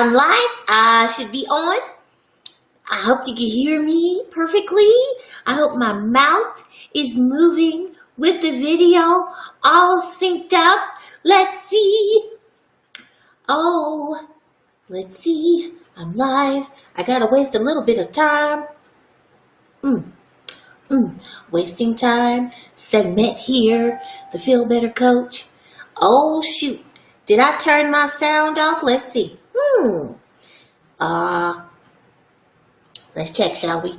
I'm live. I should be on. I hope you can hear me perfectly. I hope my mouth is moving with the video, all synced up. Let's see. Oh, let's see. I'm live. I gotta waste a little bit of time. Wasting time. Segmet here, the Feel Better Coach. Oh, shoot. Did I turn my sound off? Let's see. Let's check, shall we?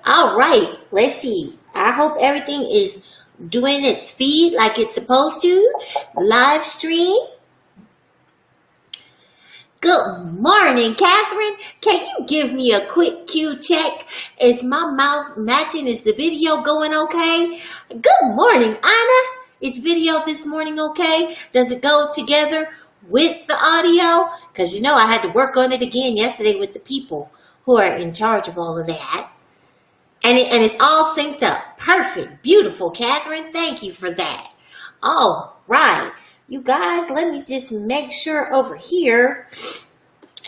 All right. Let's see. I hope everything is doing its feed like it's supposed to. Live stream. Good morning, Catherine. Can you give me a quick cue check? Is my mouth matching? Is the video going okay? Good morning, Anna. Is video this morning okay? Does it go together with the audio? Because you know I had to work on it again yesterday with the people who are in charge of all of that. And it's all synced up. Perfect. Beautiful, Catherine. Thank you for that. All right. You guys, let me just make sure over here.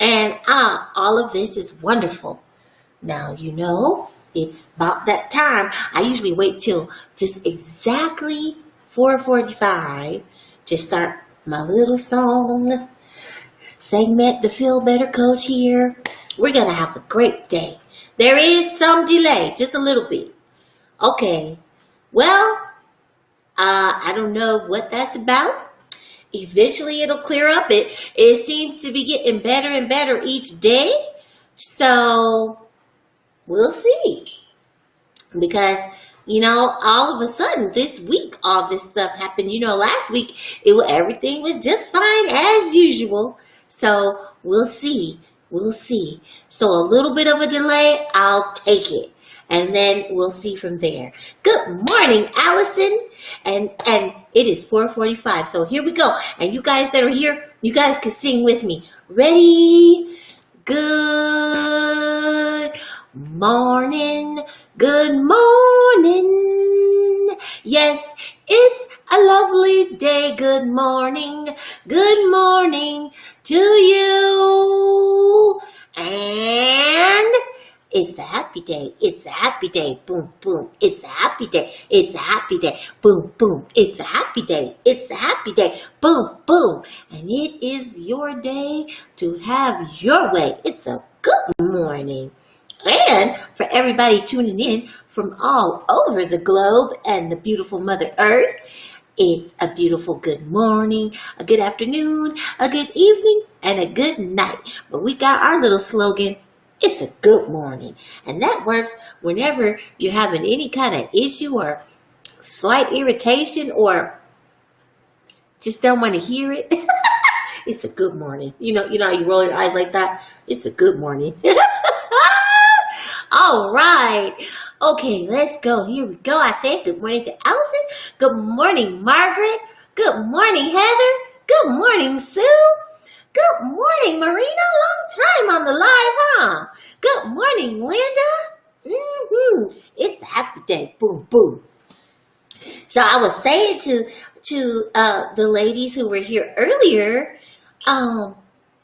And all of this is wonderful. Now, you know, it's about that time. I usually wait till just exactly 4:45 to start my little song. Segment, the Feel Better Coach here. We're going to have a great day. There is some delay, just a little bit. Okay. Well, I don't know what that's about. Eventually it'll clear up. It seems to be getting better and better each day. So we'll see. Because, you know, all of a sudden this week, all this stuff happened. You know, last week everything was just fine as usual. So we'll see. We'll see. So a little bit of a delay, I'll take it. And then we'll see from there. Good morning, Allison. And it is 4:45. So here we go. And you guys that are here, you guys can sing with me. Ready? Good morning. Good morning. Yes, it's a lovely day. Good morning. Good morning to you. And it's a happy day. It's a happy day. Boom, boom. It's a happy day. It's a happy day. Boom, boom. It's a happy day. It's a happy day. Boom, boom. And it is your day to have your way. It's a good morning. And for everybody tuning in from all over the globe and the beautiful Mother Earth, it's a beautiful good morning, a good afternoon, a good evening, and a good night. But we got our little slogan, it's a good morning. And that works whenever you're having any kind of issue or slight irritation or just don't want to hear it. It's a good morning. You know how you roll your eyes like that? It's a good morning. All right. Okay, let's go. Here we go. I said good morning to Allison. Good morning, Margaret. Good morning, Heather. Good morning, Sue. Good morning, Marina. Long time on the live, huh? Good morning, Linda. It's a happy day. Boom, boom. So I was saying to the ladies who were here earlier,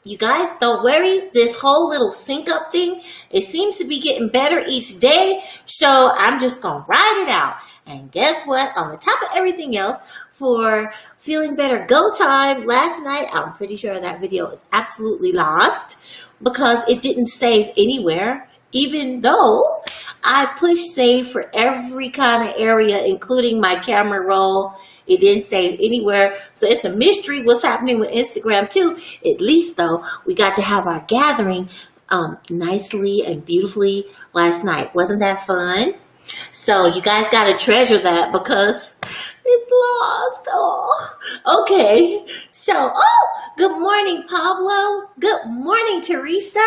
you guys, don't worry. This whole little sync up thing, it seems to be getting better each day. So I'm just going to ride it out. And guess what? On the top of everything else, for Feeling Better Go Time last night, I'm pretty sure that video is absolutely lost because it didn't save anywhere, even though I pushed save for every kind of area, including my camera roll. It didn't save anywhere. So it's a mystery what's happening with Instagram too. At least though, we got to have our gathering nicely and beautifully last night. Wasn't that fun? So you guys got to treasure that because it's lost. Oh, okay. So, good morning, Pablo. Good morning, Teresa.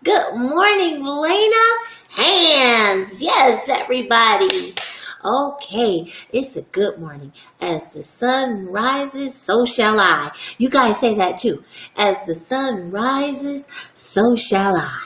Good morning, Lena. Hands. Yes, everybody. Okay, it's a good morning. As the sun rises, so shall I. You guys say that too. As the sun rises, so shall I.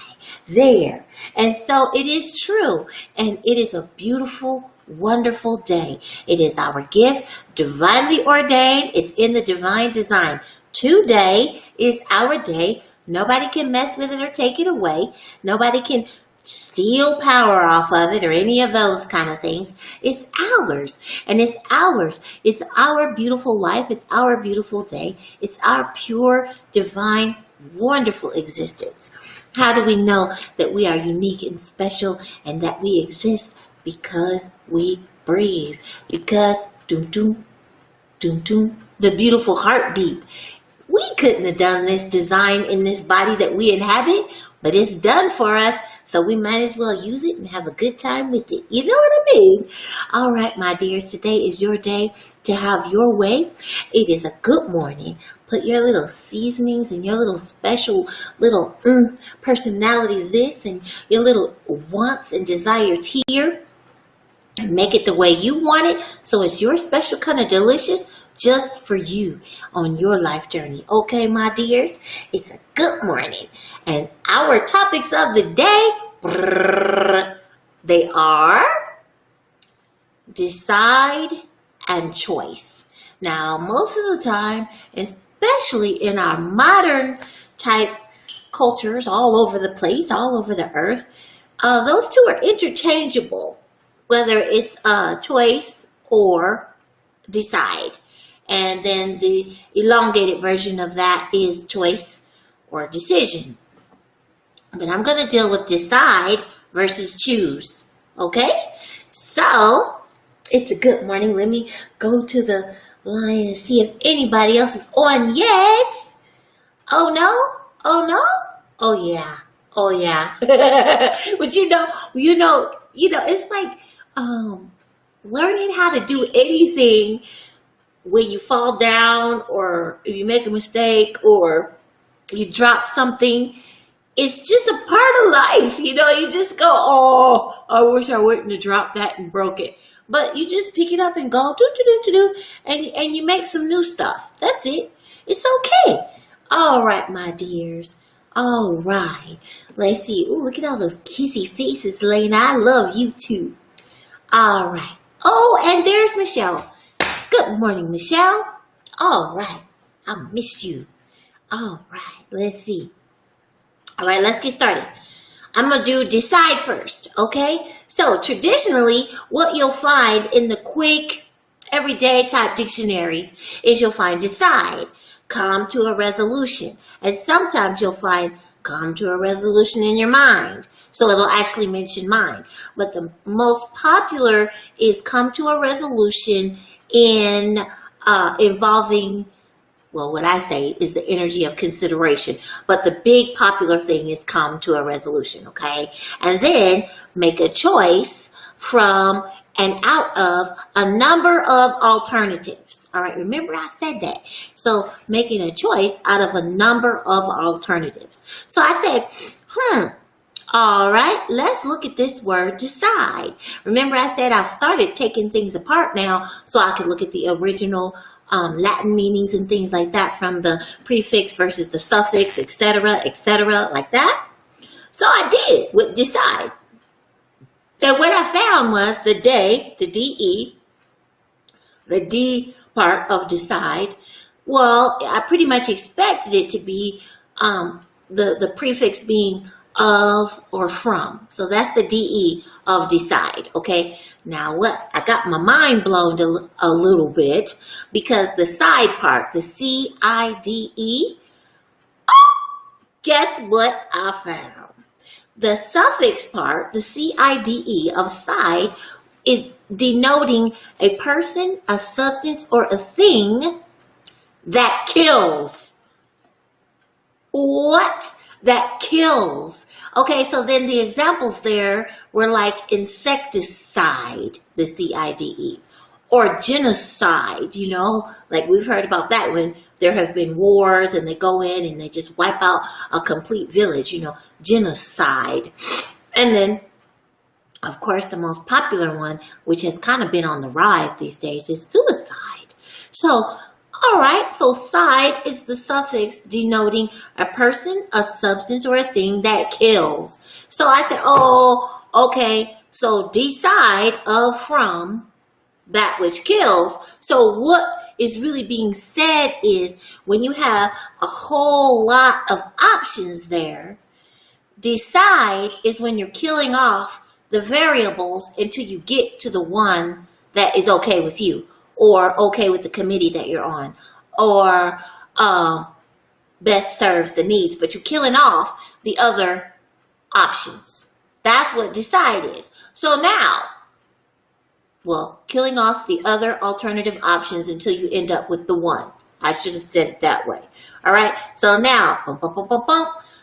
There. And so it is true. And it is a beautiful, wonderful day. It is our gift, divinely ordained. It's in the divine design Today is our day. Nobody can mess with it or take it away. Nobody can steal power off of it or any of those kind of things. It's ours, and it's ours. It's our beautiful life. It's our beautiful day. It's our pure, divine, wonderful existence. How do we know that we are unique and special and that we exist? Because we breathe. Because doom doom doom doom, the beautiful heartbeat. We couldn't have done this design in this body that we inhabit, but it's done for us, so we might as well use it and have a good time with it. You know what I mean? All right, my dears, today is your day to have your way. It is a good morning. Put your little seasonings and your little special little personality this and your little wants and desires here. And make it the way you want it, so it's your special kind of delicious just for you on your life journey. Okay, my dears, it's a good morning. And our topics of the day, they are decide and choice. Now, most of the time, especially in our modern type cultures all over the place, all over the earth, those two are interchangeable. Whether it's choice or decide. And then the elongated version of that is choice or decision. But I'm going to deal with decide versus choose. Okay? So, it's a good morning. Let me go to the line and see if anybody else is on yet. Oh, no? Oh, no? Oh, yeah. Oh, yeah. But you know, it's like learning how to do anything when you fall down or if you make a mistake or you drop something. It's just a part of life. You just go, oh, I wish I wouldn't have dropped that and broke it. But you just pick it up and go, and you make some new stuff. That's it. It's okay. All right, my dears. All right. Let's see. Oh, look at all those kissy faces, Lena. I love you too. All right. Oh, and there's Michelle. Good morning, Michelle. All right. I missed you. All right. Let's see. All right, let's get started. I'm going to do decide first, okay? So, traditionally, what you'll find in the quick, everyday type dictionaries is you'll find decide, come to a resolution. And sometimes you'll find come to a resolution in your mind. So it'll actually mention mind. But the most popular is come to a resolution in involving, well, what I say is the energy of consideration. But the big popular thing is come to a resolution, okay? And then make a choice from and out of a number of alternatives. All right, remember I said that. So making a choice out of a number of alternatives. So I said, all right, let's look at this word decide. Remember I said I've started taking things apart now so I could look at the original Latin meanings and things like that from the prefix versus the suffix, etc., like that. So I did with decide. And what I found was the day, the DE, the D part of decide. Well, I pretty much expected it to be the prefix being of or from. So that's the DE of decide, okay? Now what? I got my mind blown a little bit because the side part, the CIDE, guess what I found? The suffix part, the CIDE of side, is denoting a person, a substance, or a thing that kills. What? That kills. Okay, so then the examples there were like insecticide, the CIDE, or genocide, like we've heard about that when there have been wars and they go in and they just wipe out a complete village, genocide. And then, of course, the most popular one, which has kind of been on the rise these days, is suicide. So, all right, so side is the suffix denoting a person, a substance, or a thing that kills. So I said, oh, okay, so decide of from that which kills. So what is really being said is when you have a whole lot of options there, decide is when you're killing off the variables until you get to the one that is okay with you, or okay with the committee that you're on, or best serves the needs, but you're killing off the other options. That's what decide is. So now, well, killing off the other alternative options until you end up with the one. I should have said it that way. All right. So now,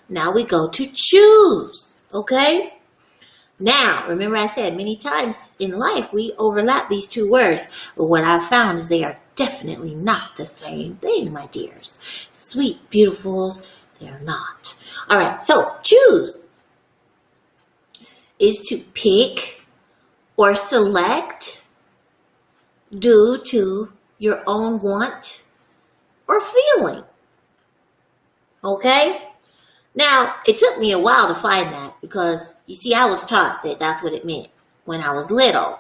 now we go to choose. Okay. Now, remember I said many times in life we overlap these two words, but what I've found is they are definitely not the same thing, my dears. Sweet beautifuls, they're not. All right, so choose is to pick or select due to your own want or feeling. Okay? Now, it took me a while to find that because, you see, I was taught that that's what it meant when I was little.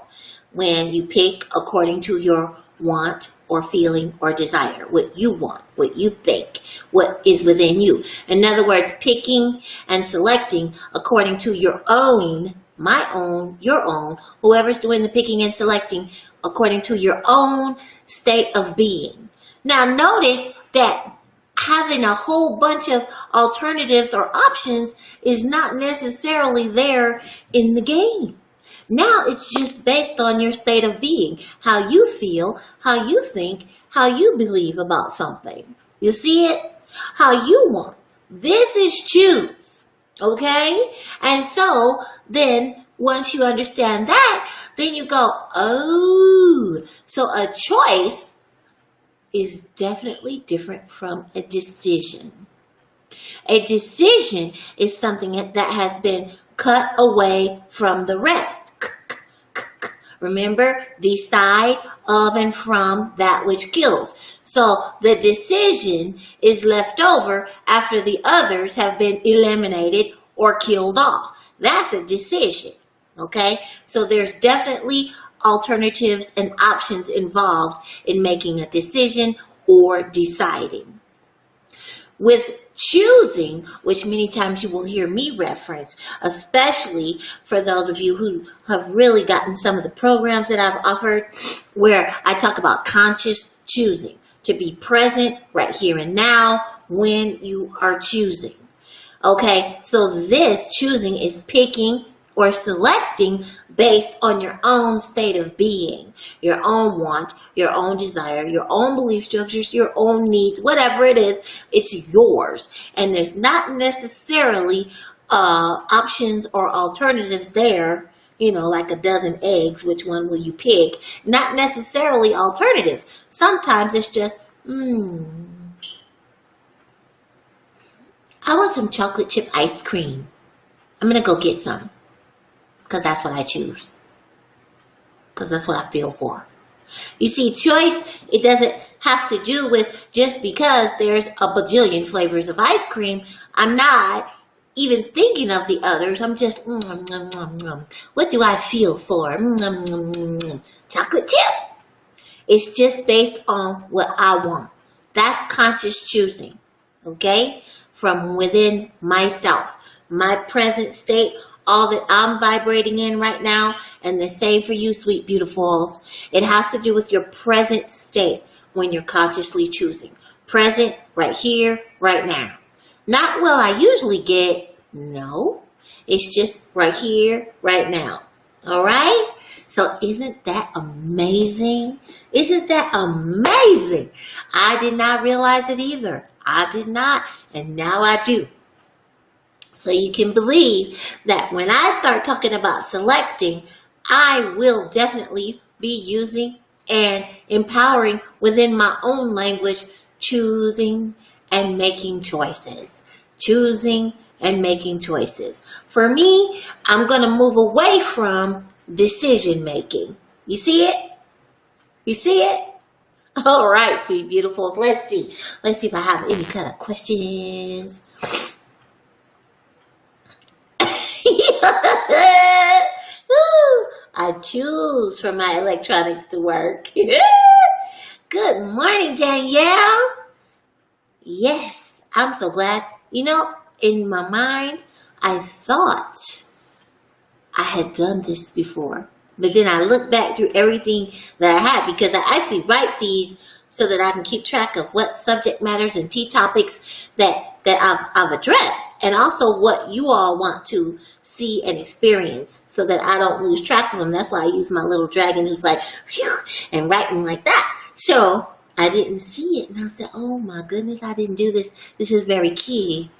When you pick according to your want or feeling or desire, what you want, what you think, what is within you. In other words, picking and selecting according to your own, my own, your own, whoever's doing the picking and selecting according to your own state of being. Now, notice that having a whole bunch of alternatives or options is not necessarily there in the game. Now it's just based on your state of being, how you feel, how you think, how you believe about something. You see it? How you want. This is choose. Okay? And so then once you understand that, then you go, oh, so a choice is definitely different from a decision. A decision is something that has been cut away from the rest. Remember, decide of and from that which kills. So the decision is left over after the others have been eliminated or killed off. That's a decision. Okay? So there's definitely alternatives and options involved in making a decision or deciding. With choosing, which many times you will hear me reference, especially for those of you who have really gotten some of the programs that I've offered, where I talk about conscious choosing, to be present right here and now when you are choosing. Okay, so this choosing is picking or selecting based on your own state of being, your own want, your own desire, your own belief structures, your own needs, whatever it is, it's yours. And there's not necessarily options or alternatives there, you know, like a dozen eggs, which one will you pick? Not necessarily alternatives. Sometimes it's just, I want some chocolate chip ice cream. I'm going to go get some. Because that's what I choose. Because that's what I feel for. You see, choice, it doesn't have to do with just because there's a bajillion flavors of ice cream. I'm not even thinking of the others. I'm just, what do I feel for? Chocolate chip. It's just based on what I want. That's conscious choosing. Okay? From within myself. My present state, all that I'm vibrating in right now, and the same for you, sweet beautifuls. It has to do with your present state when you're consciously choosing. Present, right here, right now. Not will I usually get, no. It's just right here, right now. All right? So isn't that amazing? Isn't that amazing? I did not realize it either. I did not, and now I do. So you can believe that when I start talking about selecting, I will definitely be using and empowering within my own language, choosing and making choices. Choosing and making choices. For me, I'm going to move away from decision making. You see it? You see it? All right, sweet beautifuls. Let's see. Let's see if I have any kind of questions. I choose for my electronics to work. Good morning, Danielle. Yes, I'm so glad. In my mind, I thought I had done this before. But then I looked back through everything that I had because I actually write these so that I can keep track of what subject matters and tea topics that I've addressed, and also what you all want to see and experience so that I don't lose track of them. That's why I use my little dragon who's like, phew, and writing like that. So I didn't see it, and I said, oh my goodness, I didn't do this. This is very key.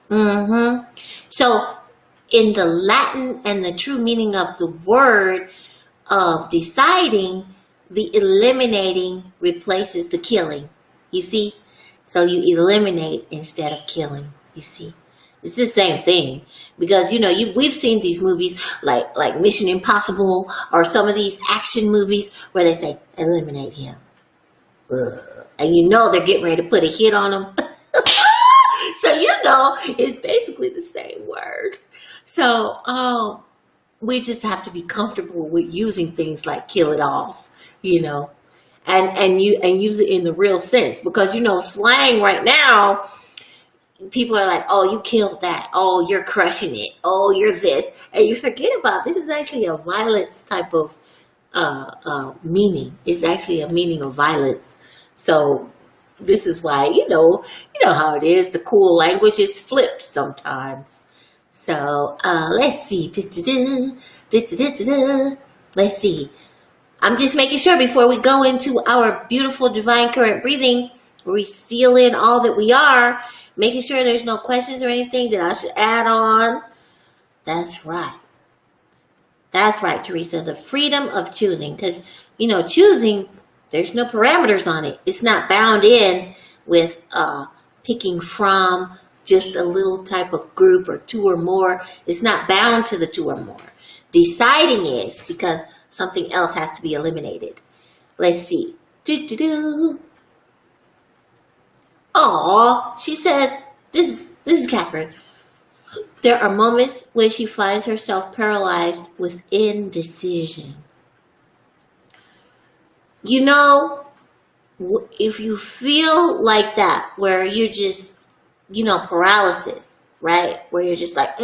So in the Latin and the true meaning of the word of deciding, the eliminating replaces the killing. You see? So you eliminate instead of killing. You see? It's the same thing. Because, we've seen these movies like Mission Impossible or some of these action movies where they say, eliminate him. Ugh. And they're getting ready to put a hit on him. So, it's basically the same word. So, we just have to be comfortable with using things like kill it off, and use it in the real sense, because slang right now, people are like, oh, you killed that, oh, you're crushing it, oh, you're this, and you forget about this is actually a violence type of meaning. It's actually a meaning of violence. So this is why how it is. The cool language is flipped sometimes. So let's see. Let's see. I'm just making sure before we go into our beautiful divine current breathing, where we seal in all that we are, making sure there's no questions or anything that I should add on. That's right. That's right, Teresa. The freedom of choosing. Because, choosing, there's no parameters on it. It's not bound in with picking from just a little type of group or two or more. It's not bound to the two or more. Deciding is, because something else has to be eliminated. Let's see. Aw, she says, this is Catherine. There are moments when she finds herself paralyzed with indecision. If you feel like that, where you're just, paralysis, right? Where you're just like,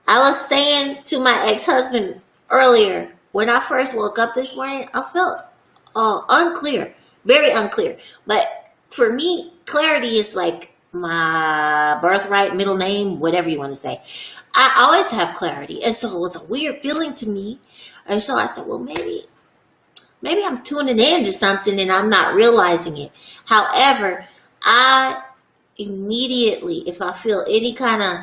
I was saying to my ex-husband earlier, when I first woke up this morning, I felt unclear, very unclear. But for me, clarity is like my birthright, middle name, whatever you want to say. I always have clarity. And so it was a weird feeling to me. And so I said, well, maybe I'm tuning in to something and I'm not realizing it. However, I immediately, if I feel any kind of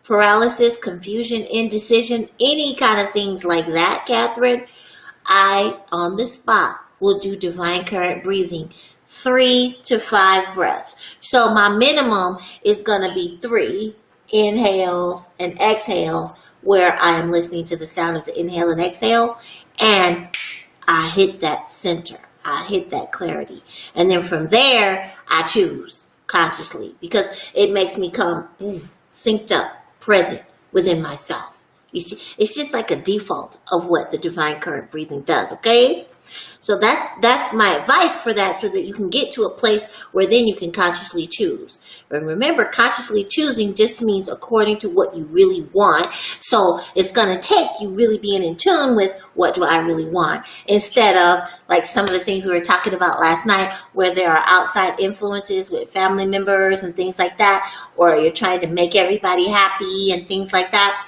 paralysis, confusion, indecision, any kind of things like that, Catherine, I, on the spot, will do divine current breathing, 3 to 5 breaths. So my minimum is going to be 3 inhales and exhales, where I am listening to the sound of the inhale and exhale, and I hit that center. I hit that clarity. And then from there, I choose consciously, because it makes me come synced up, present within myself. You see, it's just like a default of what the divine current breathing does, okay? So that's my advice for that, so that you can get to a place where then you can consciously choose. And remember, consciously choosing just means according to what you really want. So it's going to take you really being in tune with what do I really want, instead of like some of the things we were talking about last night, where there are outside influences with family members and things like that, or you're trying to make everybody happy and things like that.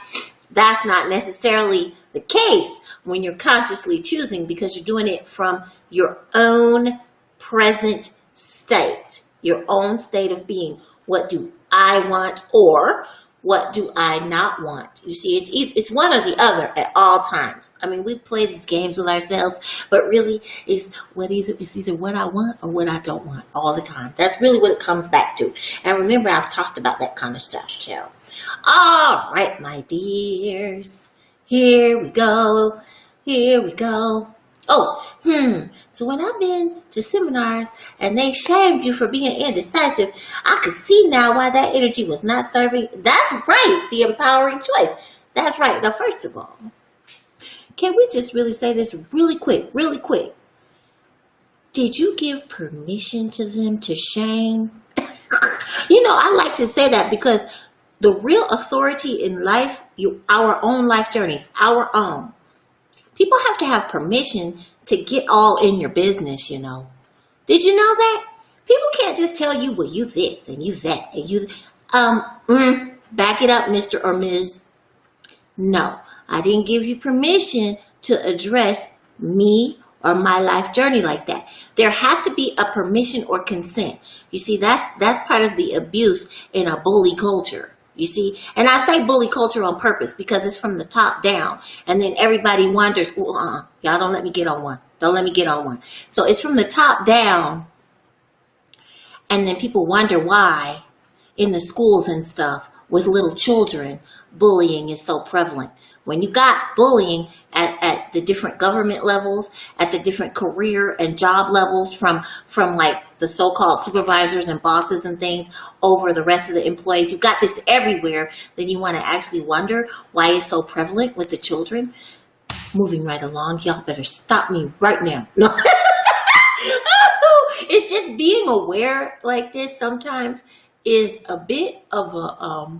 That's not necessarily the case when you're consciously choosing, because you're doing it from your own present state, your own state of being. What do I want, or what do I not want? You see, it's one or the other at all times. I mean, we play these games with ourselves, but really it's either what I want or what I don't want all the time. That's really what it comes back to. And remember, I've talked about that kind of stuff too. All right, my dears. Here we go. Here we go. Oh, so when I've been to seminars and they shamed you for being indecisive, I could see now why that energy was not serving. That's right, the empowering choice. That's right. Now, first of all, can we just really say this really quick? Did you give permission to them to shame? I like to say that because the real authority in life, our own life journeys, our own. People have to have permission to get all in your business. Did you know that? People can't just tell you, well, you this and you that and you, back it up, Mr. or Ms. No, I didn't give you permission to address me or my life journey like that. There has to be a permission or consent. You see, that's part of the abuse in a bully culture. You see, and I say bully culture on purpose because it's from the top down, and then everybody wonders, y'all don't let me get on one. Don't let me get on one. So it's from the top down, and then people wonder why in the schools and stuff with little children, bullying is so prevalent. When you got bullying at the different government levels, at the different career and job levels from like the so-called supervisors and bosses and things over the rest of the employees, you got this everywhere, then you want to actually wonder why it's so prevalent with the children. Moving right along, y'all better stop me right now. No. It's just being aware like this sometimes is a bit of a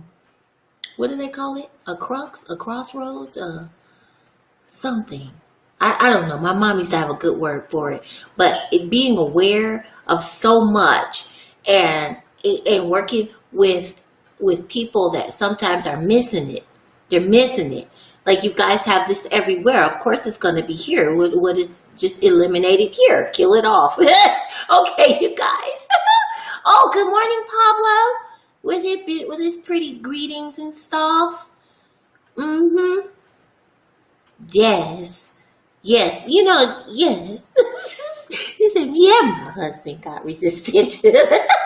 what do they call it? A crux, a crossroads, something. I don't know. My mom used to have a good word for it. But being aware of so much and working with people that sometimes are missing it. They're missing it. Like you guys have this everywhere. Of course it's going to be here. What is just eliminated here. Kill it off. Okay, you guys. Oh, good morning, Pablo. With his pretty greetings and stuff. Mm-hmm. Yes. Yes. Yes. You said, yeah, my husband got resistant.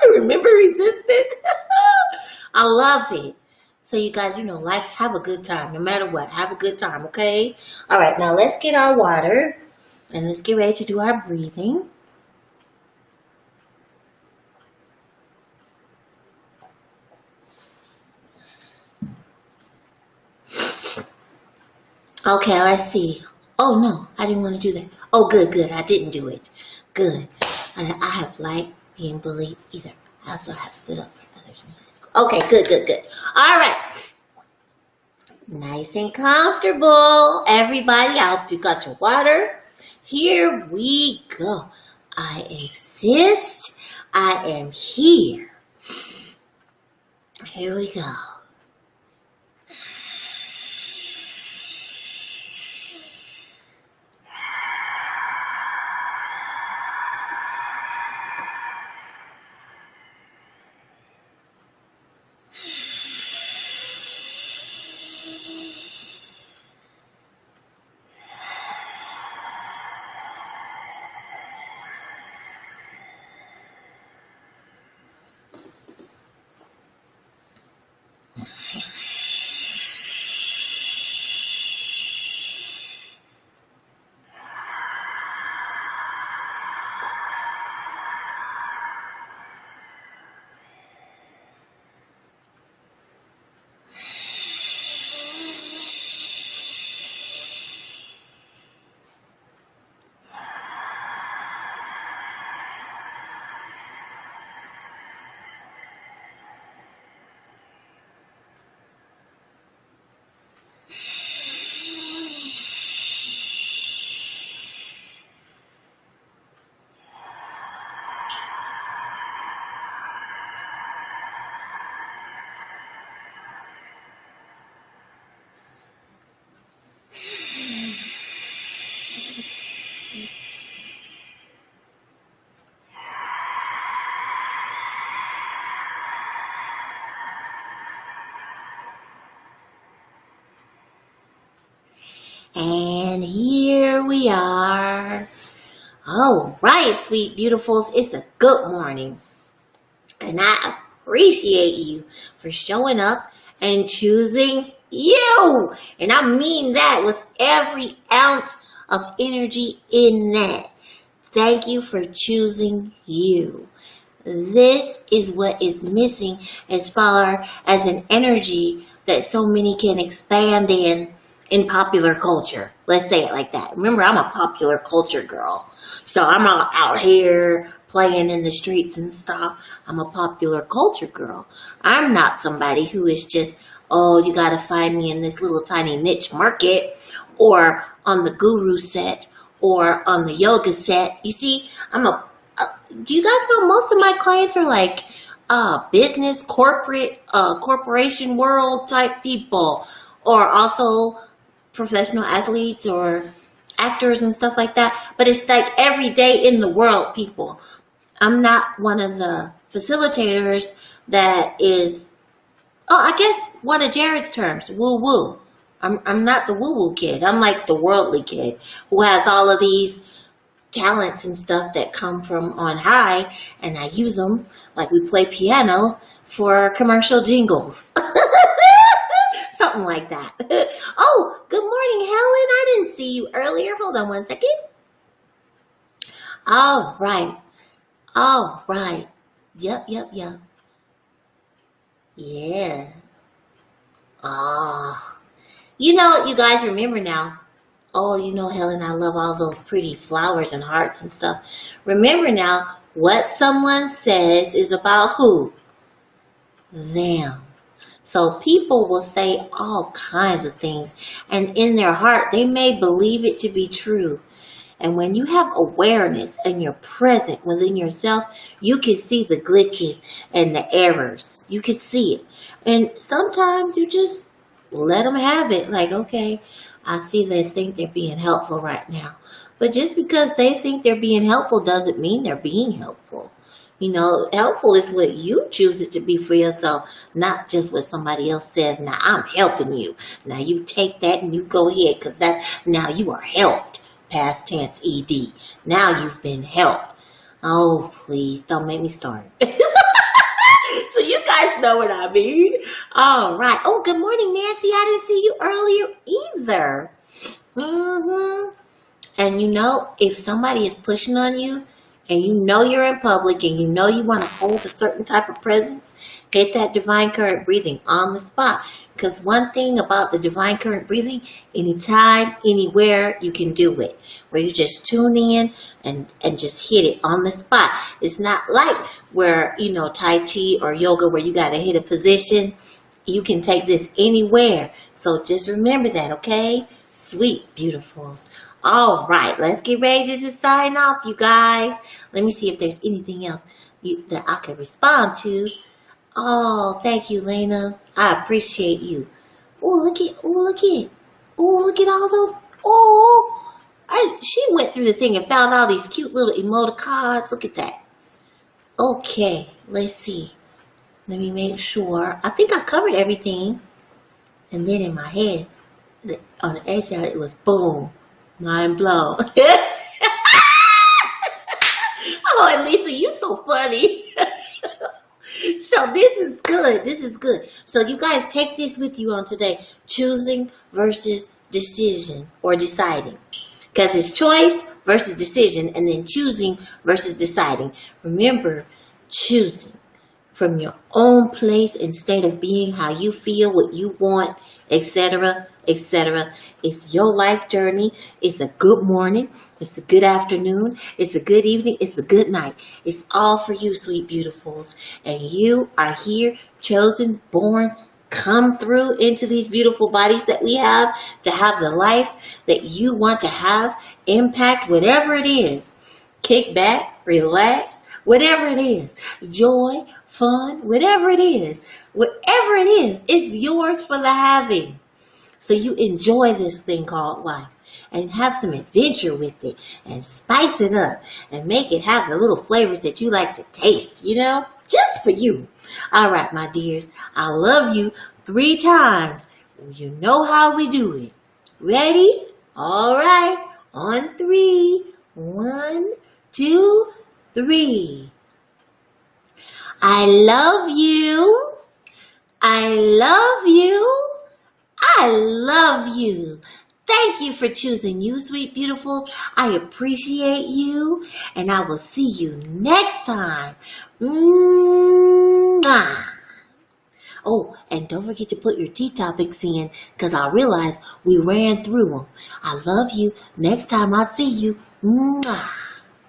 Remember resistant? I love it. So you guys, life, have a good time. No matter what, have a good time, okay? All right, now let's get our water. And let's get ready to do our breathing. Okay, let's see. Oh, no, I didn't want to do that. Oh, good. I didn't do it. Good. I have liked being bullied either. I also have stood up for others. Okay, good. All right. Nice and comfortable. Everybody, I hope you got your water. Here we go. I exist. I am here. Here we go. And here we are. All right, sweet beautifuls. It's a good morning. And I appreciate you for showing up and choosing you. And I mean that with every ounce of energy in that. Thank you for choosing you. This is what is missing as far as an energy that so many can expand in in popular culture. Let's say it like that. Remember, I'm a popular culture girl. So I'm not out here playing in the streets and stuff. I'm a popular culture girl. I'm not somebody who is just, oh, you got to find me in this little tiny niche market or on the guru set or on the yoga set. You see, do you guys know most of my clients are like business, corporation world type people, or also professional athletes or actors and stuff like that. But it's like every day in the world people. I'm not one of the facilitators that is, I guess one of Jared's terms, woo woo. I'm not the woo woo kid. I'm like the worldly kid who has all of these talents and stuff that come from on high, and I use them like we play piano for commercial jingles. Something like that. Oh, good morning, Helen. I didn't see you earlier. Hold on one second. All right. All right. Yep. Yeah. Oh. You guys remember now. Oh, Helen, I love all those pretty flowers and hearts and stuff. Remember now, what someone says is about who? Them. So people will say all kinds of things, and in their heart, they may believe it to be true. And when you have awareness and you're present within yourself, you can see the glitches and the errors. You can see it. And sometimes you just let them have it. Like, okay, I see they think they're being helpful right now. But just because they think they're being helpful doesn't mean they're being helpful. Helpful is what you choose it to be for yourself, not just what somebody else says. Now, I'm helping you. Now, you take that and you go ahead, because now you are helped. Past tense ED. Now you've been helped. Oh, please, don't make me start. So you guys know what I mean. All right. Oh, good morning, Nancy. I didn't see you earlier either. And if somebody is pushing on you, and you're in public, and you want to hold a certain type of presence, get that divine current breathing on the spot. Because one thing about the divine current breathing, anytime, anywhere, you can do it. Where you just tune in and just hit it on the spot. It's not like where, Tai Chi or yoga where you got to hit a position. You can take this anywhere. So just remember that, okay? Sweet, beautifuls. All right, let's get ready to sign off, you guys. Let me see if there's anything else that I can respond to. Oh, thank you, Lena. I appreciate you. Oh, look at all those. Oh, she went through the thing and found all these cute little emoticons. Look at that. Okay, let's see. Let me make sure. I think I covered everything. And then in my head, on the edge side, it was boom. Mind blown. Oh, and Lisa, you so funny. So this is good. This is good. So you guys take this with you on today. Choosing versus decision or deciding. Because it's choice versus decision, and then choosing versus deciding. Remember, choosing from your own place and state of being, how you feel, what you want, etc., etc. It's your life journey. It's a good morning. It's a good afternoon. It's a good evening. It's a good night. It's all for you, sweet beautifuls. And you are here, chosen, born, come through into these beautiful bodies that we have to have the life that you want to have, impact whatever it is. Kick back, relax, whatever it is. Joy, fun, whatever it is. Whatever it is, it's yours for the having. So you enjoy this thing called life and have some adventure with it and spice it up and make it have the little flavors that you like to taste, just for you. All right, my dears, I love you 3 times. You know how we do it. Ready? All right. On 3. 1, 2, 3. I love you. I love you. I love you. Thank you for choosing you, sweet beautifuls. I appreciate you, and I will see you next time. Mwah. Oh, and don't forget to put your tea topics in because I realized we ran through them. I love you. Next time I see you, mwah.